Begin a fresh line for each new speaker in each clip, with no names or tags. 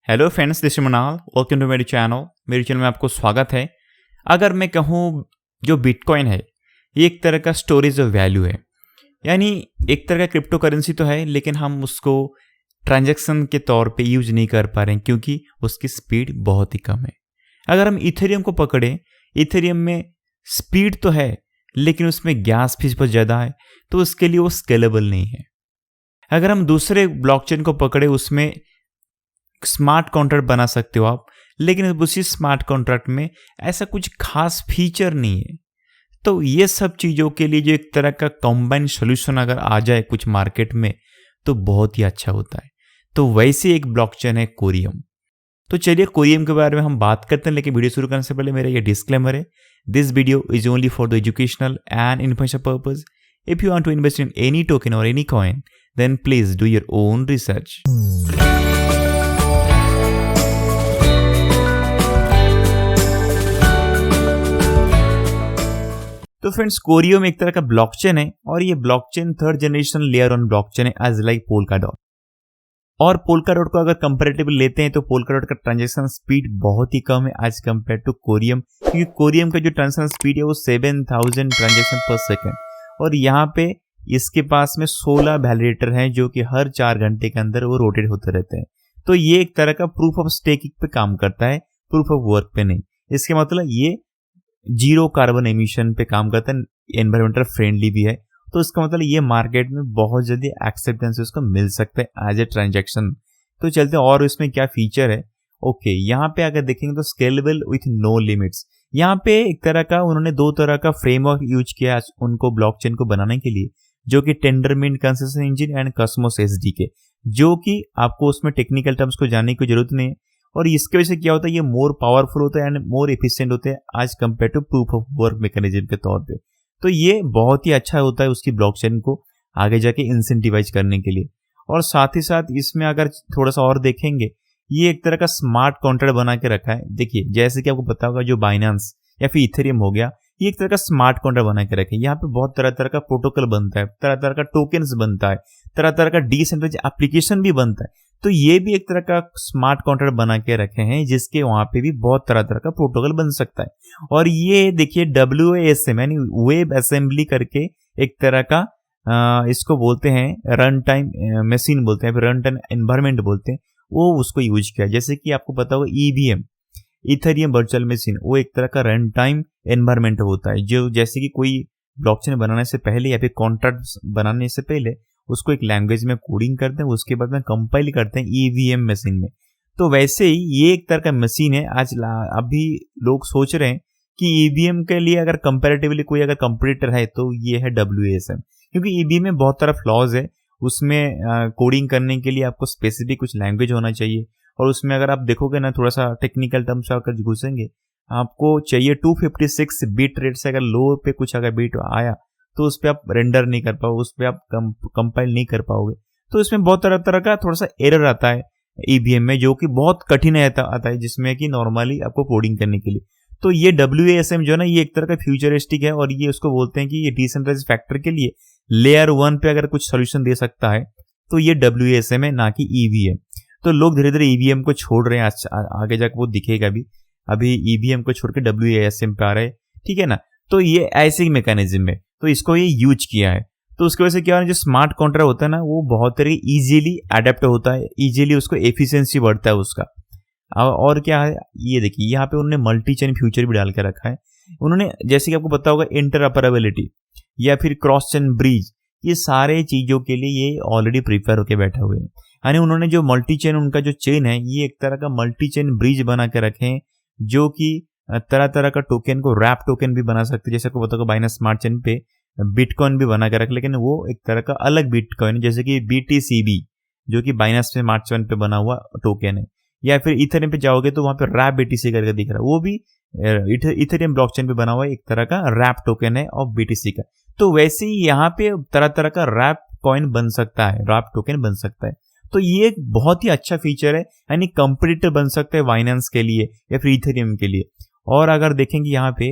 Hello friends, this is मनाल। Welcome to मेरी channel. मेरे चैनल में आपको स्वागत है। अगर मैं कहूँ, जो बिटकॉइन है ये एक तरह का स्टोरेज ऑफ वैल्यू है। यानी एक तरह का क्रिप्टो करेंसी तो है, लेकिन हम उसको ट्रांजैक्शन के तौर पे यूज नहीं कर पा रहे हैं क्योंकि उसकी स्पीड बहुत ही कम है। अगर हम इथेरियम को पकड़ें, इथेरियम में स्पीड तो है लेकिन उसमें गैस फीस बहुत ज़्यादा है, तो उसके लिए वो स्केलेबल नहीं है। अगर हम दूसरे ब्लॉकचेन को पकड़े, उसमें स्मार्ट कॉन्ट्रैक्ट बना सकते हो आप, लेकिन उसी स्मार्ट कॉन्ट्रैक्ट में ऐसा कुछ खास फीचर नहीं है। तो ये सब चीज़ों के लिए जो एक तरह का कॉम्बाइंड सॉल्यूशन अगर आ जाए कुछ मार्केट में तो बहुत ही अच्छा होता है। तो वैसे एक ब्लॉकचेन है कोरियम। तो चलिए कोरियम के बारे में हम बात करते हैं, लेकिन वीडियो शुरू करने से पहले मेरा ये डिस्क्लेमर है, this video is only for the educational and information purpose. If you want to invest in any token और any coin, then please do your own research. तो फ्रेंड्स, कोरियम एक तरह का ब्लॉकचेन है और ये blockchain third generation layer on blockchain है as like Polkadot. और पोल्काडॉट को अगर कंपैरेटिवली लेते हैं तो पोल्काडॉट का ट्रांजैक्शन स्पीड बहुत ही कम है एज कंपेयर टू कोरियम, क्योंकि कोरियम का जो ट्रांजैक्शन स्पीड है वो 7000 ट्रांजैक्शन पर सेकेंड, और यहाँ पे इसके पास में 16 वैलिडेटर हैं जो कि हर 4 घंटे के अंदर वो रोटेट होते रहते हैं। तो ये एक तरह का प्रूफ ऑफ स्टेकिंग पे काम करता है, प्रूफ ऑफ वर्क पे नहीं। इसके मतलब ये जीरो कार्बन एमिशन पे काम करता है, एनवायरमेंटल फ्रेंडली भी है। तो इसका मतलब ये मार्केट में बहुत जल्दी एक्सेप्टेंस उसको मिल सकता है एज ए ट्रांजैक्शन। तो चलते हैं और इसमें क्या फीचर है। ओके, यहाँ पे अगर देखेंगे तो स्केलेबल विथ नो लिमिट्स। यहाँ पे एक तरह का उन्होंने 2 तरह का फ्रेमवर्क यूज किया उनको ब्लॉकचेन को बनाने के लिए, जो कि Tendermint consensus engine and Cosmos SDK, जो कि आपको उसमें टेक्निकल टर्म्स को जानने की जरूरत नहीं है। और इसके वजह से क्या होता है, ये मोर पावरफुल होता है एंड मोर एफिशिएंट होते हैं आज compare to proof of work mechanism के तौर पे। तो ये बहुत ही अच्छा होता है उसकी ब्लॉकचेन को आगे जाके इंसेंटिवाइज करने के लिए। और साथ ही साथ इसमें अगर थोड़ा सा और देखेंगे, ये एक तरह का स्मार्ट कॉन्ट्रैक्ट बना के रखा है। देखिए, जैसे कि आपको पता होगा जो बाइनेंस या फिर इथेरियम हो गया, ये एक तरह का स्मार्ट कॉन्ट्रैक्ट बना के रखे। यहाँ पे बहुत तरह तरह का प्रोटोकॉल बनता है, तरह तरह का टोकन्स बनता है, तरह तरह का डिसेंट्रलाइज्ड एप्लीकेशन भी बनता है। तो ये भी एक तरह का स्मार्ट कॉन्ट्रैक्ट बना के रखे हैं जिसके वहां पे भी बहुत तरह तरह का प्रोटोकॉल बन सकता है। और ये देखिए WASM यानी वेब असेंबली करके एक तरह का इसको बोलते हैं रन टाइम मशीन बोलते हैं, रन टाइम एनवायरनमेंट बोलते हैं, वो उसको यूज किया। जैसे कि आपको पता होगा EVM, इथेरियम वर्चुअल मशीन, वो एक तरह का रन टाइम एनवायरनमेंट होता है, जो जैसे कि कोई ब्लॉकचेन बनाने से पहले या फिर कॉन्ट्रैक्ट बनाने से पहले उसको एक लैंग्वेज में कोडिंग करते हैं, उसके बाद में कंपाइल करते हैं EVM मशीन में। तो वैसे ही ये एक तरह का मशीन है। अभी लोग सोच रहे हैं कि EVM के लिए अगर कंपैरेटिवली कोई अगर कंपटीटर है तो ये है WASM, क्योंकि EVM में बहुत तरह फ्लॉज है। उसमें कोडिंग करने के लिए आपको स्पेसिफिक कुछ लैंग्वेज होना चाहिए, और उसमें अगर आप देखोगे ना, थोड़ा सा टेक्निकल टर्म्स अगर घुसेंगे, आपको चाहिए 256 बिट रेट से। अगर लो पे कुछ अगर बिट आया तो उस पर आप रेंडर नहीं कर पाओगे, उस पर आप कंपाइल नहीं कर पाओगे। तो इसमें बहुत तरह तरह का थोड़ा सा एरर आता है EVM में, जो कि बहुत कठिन आता है, जिसमें कि नॉर्मली आपको कोडिंग करने के लिए। तो ये WASM जो है ना, ये एक तरह का फ्यूचरिस्टिक है, और ये उसको बोलते हैं कि ये डिसेंट्रलाइज्ड फैक्टर के लिए लेयर 1 पे अगर कुछ सोल्यूशन दे सकता है तो ये WASM है, ना कि EVM। तो लोग धीरे धीरे EVM को छोड़ रहे हैं, आगे जाकर वो दिखेगा भी। अभी EVM को छोड़ के WASM पे आ रहे हैं, ठीक है ना। तो ये ऐसे ही मैकेनिज्म है, तो इसको ये यूज किया है। तो उसकी वजह से क्या है, जो स्मार्ट कॉन्ट्रैक्ट होता है ना, वो बहुत तरह इजीली अडेप्ट होता है, इजीली उसको एफिशिएंसी बढ़ता है उसका। और क्या है, ये देखिए यहाँ पे उन्होंने मल्टी चेन फ्यूचर भी डाल के रखा है। उन्होंने, जैसे कि आपको पता होगा, इंटरऑपरेबिलिटी या फिर क्रॉस चेन ब्रिज, ये सारे चीजों के लिए ये ऑलरेडी प्रिपेयर होकर बैठे हुए हैं। यानी उन्होंने जो मल्टी चेन, उनका जो चेन है, ये एक तरह का मल्टी चेन ब्रिज बना के रखे हैं, जो कि तरह तरह का टोकन को रैप टोकन भी बना सकते हैं। जैसे को पता होगा बाइनेंस स्मार्ट चेन पे बिटकॉइन भी बना के रख, लेकिन वो एक तरह का अलग बिटकॉइन, जैसे कि BTCB, जो कि बाइनेंस स्मार्ट चेन पे बना हुआ टोकन है। या फिर इथेरियम पे जाओगे तो वहां पे रैप BTC करके दिख रहा है, वो भी इथेरियम ब्लॉकचेन पे बना हुआ एक तरह का रैप टोकन है ऑफ BTC का। तो वैसे ही यहाँ पे तरह तरह का रैप कॉइन बन सकता है, रैप टोकन बन सकता है। तो ये एक बहुत ही अच्छा फीचर है, यानी कंपटीटर बन सकता है बाइनेंस के लिए या फिर इथेरियम के लिए। और अगर देखेंगे यहाँ पे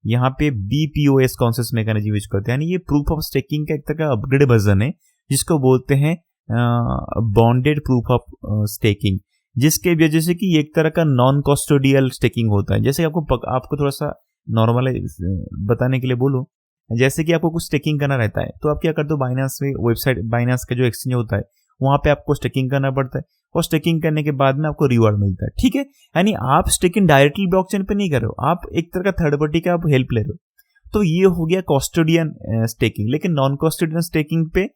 यहाँ पे BPOS कॉन्सेंसस मैकेनिज्म यूज करते हैं, यानी ये प्रूफ ऑफ स्टेकिंग का एक तरह का अपग्रेड वर्जन है, जिसको बोलते हैं बॉन्डेड प्रूफ ऑफ स्टेकिंग, जिसके वजह से कि एक तरह का नॉन कस्टोडियल स्टेकिंग होता है। जैसे आपको थोड़ा सा नॉर्मल बताने के लिए बोलूँ, जैसे कि आपको कुछ स्टेकिंग करना रहता है तो आप क्या करते हो, बाइनांस में वेबसाइट, बाइनांस का जो एक्सचेंज होता है वहाँ पे आपको स्टेकिंग करना पड़ता है और स्टेकिंग करने के बाद में आपको रिवॉर्ड मिलता है। ठीक है, यानी आप स्टेकिंग डायरेक्टली ब्लॉकचेन पे नहीं कर रहे हो, आप एक तरह का थर्ड पार्टी का आप हेल्प ले रहे हो। तो ये हो गया कस्टोडियन स्टेकिंग। लेकिन नॉन कस्टोडियन स्टेकिंग पे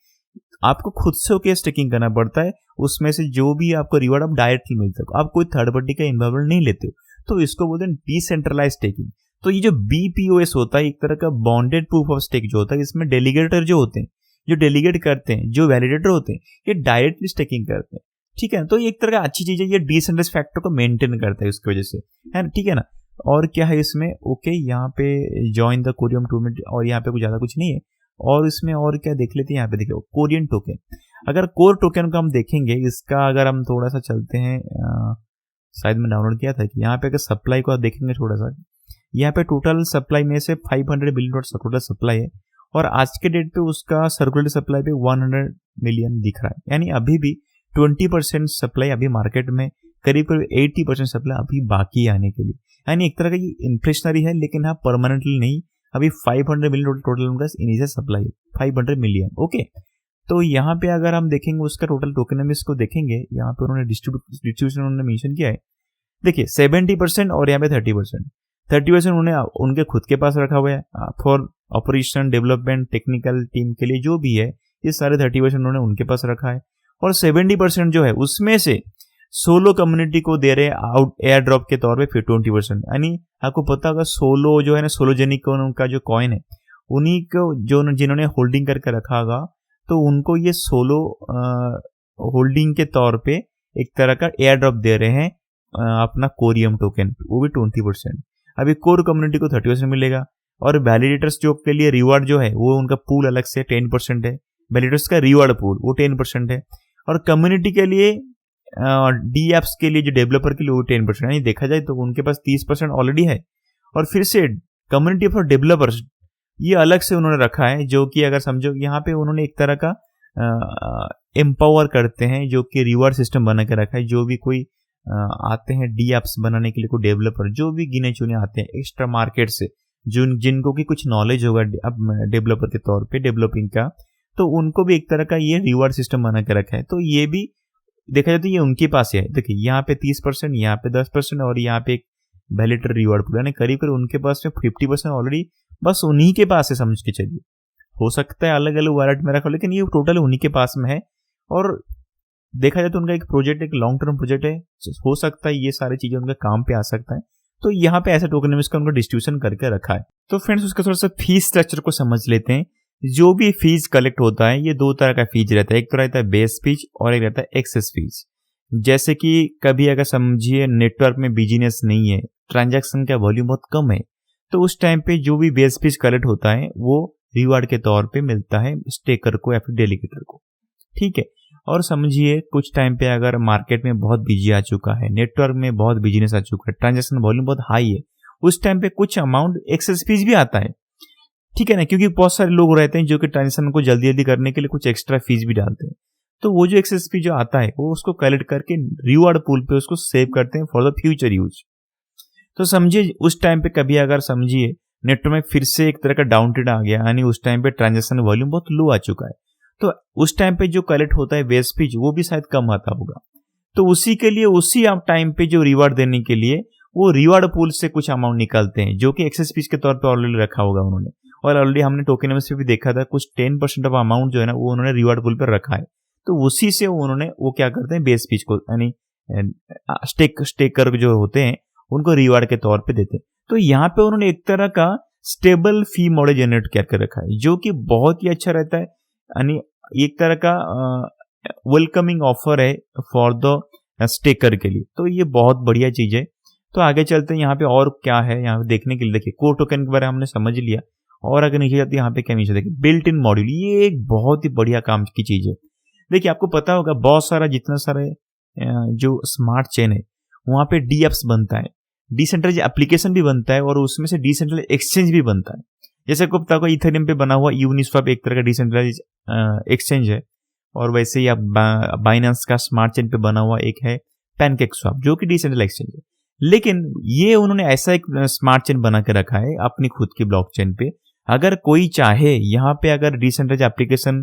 आपको खुद से होकर स्टेकिंग करना पड़ता है, उसमें से जो भी आपको रिवॉर्ड आप डायरेक्टली मिलता है, आप कोई थर्ड पार्टी का इन्वॉल्वमेंट नहीं लेते हो। तो इसको बोलते हैं डिसेंट्रलाइज स्टेकिंग। तो ये जो BPOS होता है, एक तरह का बॉन्डेड प्रूफ ऑफ स्टेक जो होता है, इसमें डेलीगेटर जो होते हैं, जो डेलीगेट करते हैं, जो वैलिडेटर होते हैं, ये डायरेक्टली स्टेकिंग करते हैं। ठीक है, तो ये एक तरह का अच्छी चीज है, ये डिसेंट्रलाइज फैक्टर को मेंटेन करता है उसकी वजह से, है ना। ठीक है ना। और क्या है इसमें, ओके, यहाँ पे ज्वाइन द कोरियम टूर्नामेंट, और यहाँ पे कुछ ज्यादा कुछ नहीं है। और इसमें और क्या देख लेते हैं, यहाँ पे देखिए कोरियन टोकन। अगर कोर टोकन को हम देखेंगे, इसका अगर हम थोड़ा सा चलते हैं, शायद मैं डाउनलोड किया था कि यहाँ पे अगर सप्लाई को आप देखेंगे थोड़ा सा, यहाँ पे टोटल सप्लाई में से 500 बिलियन टोटल सप्लाई है, और आज के डेट पे उसका सर्कुलेटेड सप्लाई पे 100 मिलियन दिख रहा है। यानी अभी भी 20% सप्लाई अभी मार्केट में, करीब करीब 80% सप्लाई अभी बाकी आने के लिए। यानी एक तरह का ये इन्फ्लेशनरी है, लेकिन हाँ परमानेंटली नहीं। अभी 500 मिलियन टोटल उनका इनिशियल सप्लाई है, 500 मिलियन। ओके, तो यहाँ पे अगर हम देखेंगे उसका टोटल टोकनमिक्स को देखेंगे, यहाँ पे उन्होंने डिस्ट्रीब्यूशन उन्होंने मेंशन किया है। देखिए 70% और यहाँ पे 30% उन्होंने उनके खुद के पास रखा हुआ है for operation development technical team के लिए, जो भी है ये सारे 30% उन्होंने उनके पास रखा है। और 70% जो है उसमें से सोलो कम्युनिटी को दे रहे आउट एयर ड्रॉप के तौर पे फिर 20%। यानी आपको पता होगा सोलो जो है ना, सोलोजेनिक उनका जो कॉइन है, उन्हीं को जो जिन्होंने होल्डिंग करके रखा होगा, तो उनको ये सोलो होल्डिंग के तौर पे एक तरह का एयर ड्रॉप दे रहे हैं अपना कोरियम टोकन, वो भी 20%। अभी कोर कम्युनिटी को 30% मिलेगा, और वैलिडेटर्स जो के लिए रिवार्ड जो है वो उनका पूल अलग से 10% है, वैलिडेटर्स का रिवार्ड पूल वो 10% है, और कम्युनिटी के लिए डी एप्स के लिए जो डेवलपर के लिए वो 10% है। देखा जाए तो उनके पास 30% ऑलरेडी है, और फिर से कम्युनिटी फॉर डेवलपर्स ये अलग से उन्होंने रखा है, जो कि अगर समझो यहाँ पे उन्होंने एक तरह का एम्पावर करते हैं, जो कि रिवार्ड सिस्टम बना के रखा है। जो भी कोई आते हैं डी एप्स बनाने के लिए, कोई डेवलपर जो भी गिने चुने आते हैं एक्स्ट्रा मार्केट से, जिनको की कुछ नॉलेज होगा अब डेवलपर के तौर पे डेवलपिंग का, तो उनको भी एक तरह का ये रिवार्ड सिस्टम बना के रखा है। तो ये भी देखा जाए तो ये उनके पास है। देखिए यहाँ पे 30%, यहाँ पे 10%, और यहाँ पे एक वैलिडेटर रिवार्ड पूल, यानी करीब करीब उनके पास में 50% ऑलरेडी बस उन्हीं के पास है, समझ के चलिए। हो सकता है अलग अलग वॉलेट में रखा, लेकिन ये टोटल उन्हीं के पास में है। और देखा जाए तो उनका एक प्रोजेक्ट, एक लॉन्ग टर्म प्रोजेक्ट है, हो सकता है ये सारी चीजें उनके काम पे आ सकता है। तो यहाँ पे ऐसा टोकनमिक्स का उनका डिस्ट्रीब्यूशन करके रखा है। तो फ्रेंड्स उसका थोड़ा सा फीस स्ट्रक्चर को समझ लेते हैं। जो भी फीस कलेक्ट होता है, ये दो तरह का फीस रहता है, एक तो रहता है बेस फीस और एक रहता है एक्सेस फीस। जैसे कि कभी अगर समझिए नेटवर्क में बिजनेस नहीं है, ट्रांजैक्शन का वॉल्यूम बहुत कम है, तो उस टाइम पे जो भी बेस फीस कलेक्ट होता है वो रिवार्ड के तौर पे मिलता है स्टेकर को या फिर डेलीगेटर को। ठीक है, और समझिए कुछ टाइम पे अगर मार्केट में बहुत बिजी आ चुका है, नेटवर्क में बहुत बिजनेस आ चुका है, ट्रांजैक्शन वॉल्यूम बहुत हाई है, उस टाइम पे कुछ अमाउंट एक्सेस फीस भी आता है। ठीक है ना, क्योंकि बहुत सारे लोग रहते हैं जो कि ट्रांजैक्शन को जल्दी जल्दी करने के लिए कुछ एक्स्ट्रा फीस भी डालते हैं। तो वो जो एक्सेस फीस जो आता है वो उसको कलेक्ट करके रिवार्ड पूल पे उसको सेव करते हैं फॉर द फ्यूचर यूज। तो समझिए उस टाइम पे कभी अगर समझिए नेटवर्क में फिर से एक तरह का डाउन ट्रेंड आ गया, यानी उस टाइम पे ट्रांजैक्शन वॉल्यूम बहुत लो आ चुका है, तो उस टाइम पे जो कलेक्ट होता है बेस फीस वो भी शायद कम आता होगा। तो उसी के लिए उसी टाइम पे जो रिवार्ड देने के लिए वो रिवार्ड पूल से कुछ अमाउंट निकालते हैं, जो कि एक्सेस फीस के तौर पे ऑलरेडी रखा होगा उन्होंने। और ऑलरेडी हमने टोकनमिक्स में भी देखा था, कुछ 10% ऑफ अमाउंट जो है ना वो उन्होंने रिवार्ड पूल पर रखा है। तो उसी से उन्होंने वो क्या करते हैं, बेस फीस को यानी स्टेकर जो होते हैं उनको रिवार्ड के तौर पे देते हैं। तो यहाँ पे उन्होंने एक तरह का स्टेबल फी मॉडल जनरेट करके रखा है, जो कि बहुत ही अच्छा रहता है। यानी एक तरह का वेलकमिंग ऑफर है फॉर द स्टेकर के लिए। तो ये बहुत बढ़िया चीज है। तो आगे चलते हैं, यहाँ पे और क्या है यहाँ पे देखने के लिए। देखिए कोर टोकन के बारे में हमने समझ लिया, और अगर नीचे जाते हैं यहाँ पे क्या नीचे देखिए बिल्ट इन मॉड्यूल, ये एक बहुत ही बढ़िया काम की चीज है। देखिए आपको पता होगा बहुत सारा जितना सारे जो स्मार्ट चेन है वहाँ पे डी एप्स बनता है, डिसेंट्रलाइज एप्लीकेशन भी बनता है, और उसमें से डिसेंट्रलाइज एक्सचेंज भी बनता है। जैसे आपको पता होगा इथेरियम पे बना हुआ यूनिस्वैप एक तरह का डिसेंट्रलाइज एक्सचेंज है, और वैसे ही आप बाइनेंस का स्मार्ट चेन पे बना हुआ एक है पैनकेक स्वैप जो कि डिसेंट्रल एक्सचेंज है। लेकिन ये उन्होंने ऐसा एक स्मार्ट चेन बना के रखा है अपनी खुद की ब्लॉकचेन पे, अगर कोई चाहे यहाँ पे अगर डिसेंट्रलाइज्ड एप्लीकेशन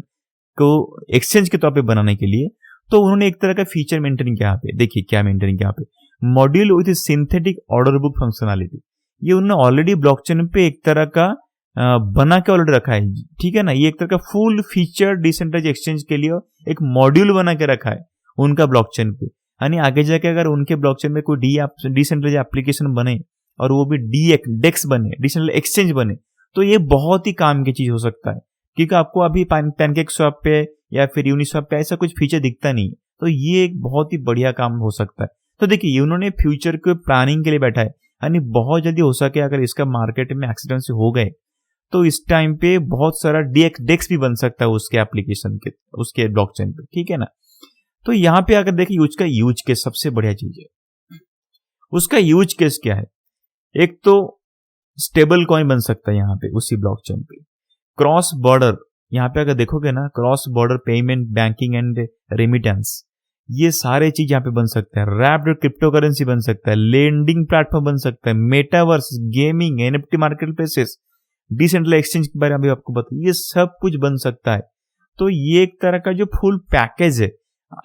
को एक्सचेंज के तौर पे बनाने के लिए, तो उन्होंने एक तरह का फीचर मेंटेन किया यहाँ पे। देखिए क्या मेंटेन किया यहाँ पे, module with synthetic order book functionality. ये उन्होंने ऑलरेडी ब्लॉकचेन पे एक तरह का बना के ऑलरेडी रखा है, ठीक है ना। ये एक तरह का फुल फीचर डिसेंट्रलाइज्ड एक्सचेंज के लिए एक मॉड्यूल बना के रखा है उनका ब्लॉकचेन पे। यानी आगे जाके अगर उनके ब्लॉकचेन में कोई डिसेंट्रलाइज्ड एप्लीकेशन बने और वो भी डेक्स बने, डिसेंट्रल एक्सचेंज बने, तो ये बहुत ही काम की चीज हो सकता है। क्योंकि आपको अभी पैनकेक स्वैप पे या फिर यूनिस्वैप पे ऐसा कुछ फीचर दिखता नहीं, तो ये एक बहुत ही बढ़िया काम हो सकता है। तो देखिए उन्होंने फ्यूचर के प्लानिंग के लिए बैठा है, यानी बहुत जल्दी हो सके अगर इसका मार्केट में एक्सीडेंट हो गए तो इस टाइम पे बहुत सारा डेक्स भी बन सकता है उसके एप्लीकेशन के, उसके ब्लॉकचेन पे, ठीक है ना। तो यहाँ पे अगर देखिए उसका यूज केस सबसे बढ़िया चीज है। उसका यूज केस क्या है, एक तो स्टेबल कॉइन बन सकता है यहाँ पे उसी ब्लॉकचेन पे, क्रॉस बॉर्डर, यहाँ पे अगर देखोगे ना cross border payment, banking and remittance, ये सारे चीज यहाँ पे बन सकता है। रैप्ड क्रिप्टो करेंसी बन सकता है, लेंडिंग प्लेटफॉर्म बन सकता है, metaverse, gaming, NFT market places, decentral exchange के बारे में भी आपको बता, ये सब कुछ बन सकता है। तो ये एक तरह का जो फुल पैकेज है,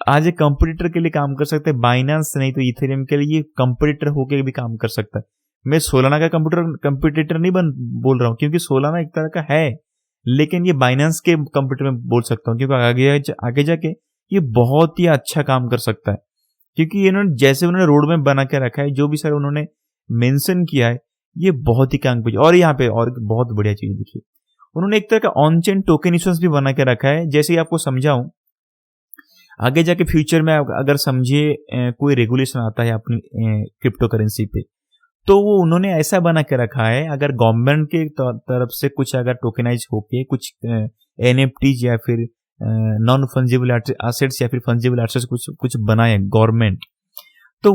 आज एक कंपटीटर के लिए काम कर सकते हैं, बाइनेंस नहीं तो इथेरियम के लिए कंपटीटर होकर भी काम कर सकता है। मैं सोलाना का कंपटीटर नहीं बोल रहा हूँ, क्योंकि सोलाना एक तरह का है, लेकिन ये बाइनेंस के कंपटीटर में बोल सकता हूँ, क्योंकि आगे जाके ये बहुत ही अच्छा काम कर सकता है। क्योंकि इन्होंने जैसे उन्होंने रोड मैप बना के रखा है, जो भी सर उन्होंने मेंशन किया है, ये बहुत ही काम की। और यहाँ पे और बहुत बढ़िया चीज देखिए, उन्होंने एक तरह का ऑन चेन टोकन इश्यूएंस भी बना के रखा है। जैसे ही आपको समझाऊं, आगे जाके फ्यूचर में अगर समझिए कोई रेगुलेशन आता है अपनी क्रिप्टो करेंसी पे, तो वो उन्होंने ऐसा बना के रखा है, अगर गवर्नमेंट के तरफ से कुछ अगर टोकनाइज होके कुछ एनएफटीज या फिर नॉन फंजिबल एसेट्स या फिर फंजिबल एसेट्स कुछ बनाए गवर्नमेंट, तो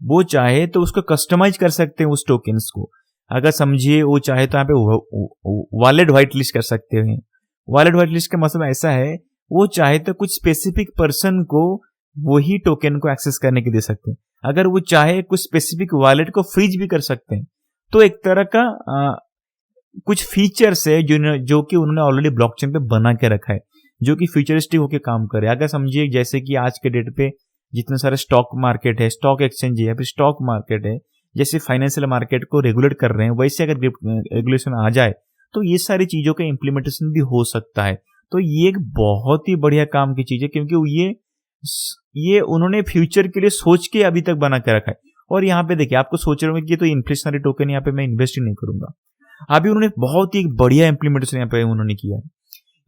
वो चाहे तो उसको कस्टमाइज कर सकते हैं उस टोकन्स को। अगर समझिए वो चाहे तो यहाँ पे वॉलेट व्हाइट लिस्ट कर सकते हैं। वॉलेट व्हाइट लिस्ट का मतलब ऐसा है, वो चाहे तो कुछ स्पेसिफिक पर्सन को वही टोकन को एक्सेस करने के दे सकते हैं। अगर वो चाहे कुछ स्पेसिफिक वॉलेट को फ्रीज भी कर सकते हैं। तो एक तरह का कुछ फीचर्स है जो कि उन्होंने ऑलरेडी ब्लॉकचेन पे बना के रखा है, जो कि फ्यूचरिस्टिक होकर काम करे। अगर समझिए जैसे कि आज के डेट पे जितने सारे स्टॉक मार्केट है, स्टॉक एक्सचेंज है या फिर स्टॉक मार्केट है, जैसे फाइनेंशियल मार्केट को रेगुलेट कर रहे हैं, वैसे अगर रेगुलेशन आ जाए तो ये सारी चीजों का इंप्लीमेंटेशन भी हो सकता है। तो ये एक बहुत ही बढ़िया काम की चीज है, क्योंकि ये उन्होंने फ्यूचर के लिए सोच के अभी तक बना के रखा है। और यहाँ पे देखिए, आपको सोच रहे होंगे कि ये तो इन्फ्लेशनरी टोकन, यहाँ पे मैं इन्वेस्ट ही नहीं करूंगा। अभी उन्होंने बहुत ही बढ़िया इंप्लीमेंटेशन यहाँ पे उन्होंने किया है।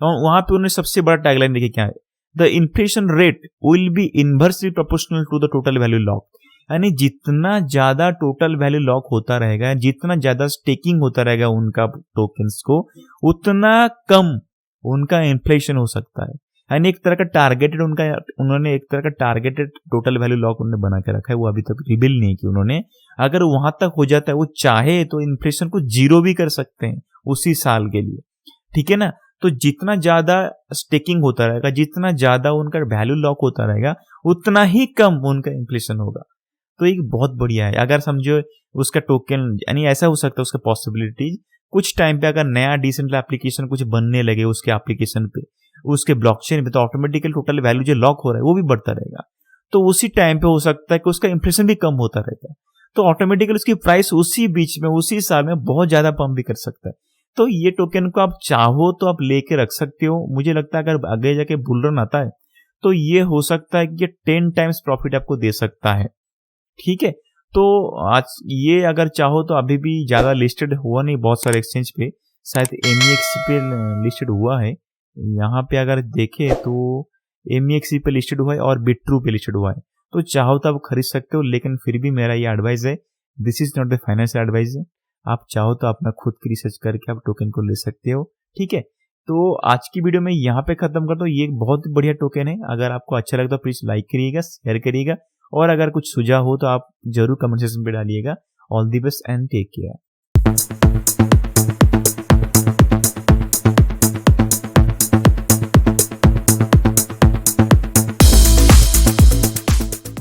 और वहां पे उन्होंने सबसे बड़ा टैगलाइन देखिए क्या है, the inflation rate will be inversely proportional to the total value lock. यानी जितना ज्यादा टोटल वैल्यू लॉक होता रहेगा, जितना ज्यादा स्टेकिंग होता रहेगा उनका टोकन्स को, उतना कम उनका इन्फ्लेशन हो सकता है। यानी एक तरह का टारगेटेड उन्होंने एक तरह का टारगेटेड टोटल वैल्यू लॉक उन्होंने बना के रखा है। वो अभी तक रिवील नहीं की उन्होंने। अगर वहां तक हो जाता है, वो चाहे तो इन्फ्लेशन को जीरो भी कर सकते हैं उसी साल के लिए, ठीक है ना। तो जितना ज्यादा स्टेकिंग होता रहेगा, जितना ज्यादा उनका वैल्यू लॉक होता रहेगा, उतना ही कम उनका इन्फ्लेशन होगा। तो एक बहुत बढ़िया है। अगर समझो उसका टोकन, यानी ऐसा हो सकता है उसका पॉसिबिलिटीज, कुछ टाइम पे अगर नया डिसेंट्रल एप्लीकेशन कुछ बनने लगे उसके एप्लीकेशन पे, उसके ब्लॉकचेन पे, तो ऑटोमेटिकली टोटल वैल्यू जो लॉक हो रहा है वो भी बढ़ता रहेगा। तो उसी टाइम पे हो सकता है कि उसका इन्फ्लेशन भी कम होता रहेगा, तो ऑटोमेटिकली उसकी प्राइस उसी बीच में, उसी साल में बहुत ज्यादा पंप भी कर सकता है। तो ये टोकन को आप चाहो तो आप लेके रख सकते हो। मुझे लगता है अगर आगे जाके बुल रन आता है तो ये हो सकता है कि ये 10 टाइम्स प्रॉफिट आपको दे सकता है, ठीक है। तो आज ये अगर चाहो तो अभी भी ज्यादा लिस्टेड हुआ नहीं बहुत सारे एक्सचेंज पे, शायद MEX पे लिस्टेड हुआ है। यहाँ पे अगर देखे तो MEX पे लिस्टेड हुआ है और बिट्रू पे लिस्टेड हुआ है। तो चाहो तो आप खरीद सकते हो, लेकिन फिर भी मेरा ये एडवाइस है, this is not the financial advice है। आप चाहो तो अपना खुद की रिसर्च करके आप टोकन को ले सकते हो, ठीक है। तो आज की वीडियो में यहाँ पे खत्म करता हूँ। ये एक बहुत बढ़िया टोकन है। अगर आपको अच्छा लगता है प्लीज लाइक करिएगा, शेयर करिएगा, और अगर कुछ सुझाव हो तो आप जरूर कमेंट सेक्शन पे डालिएगा। All the best and take care.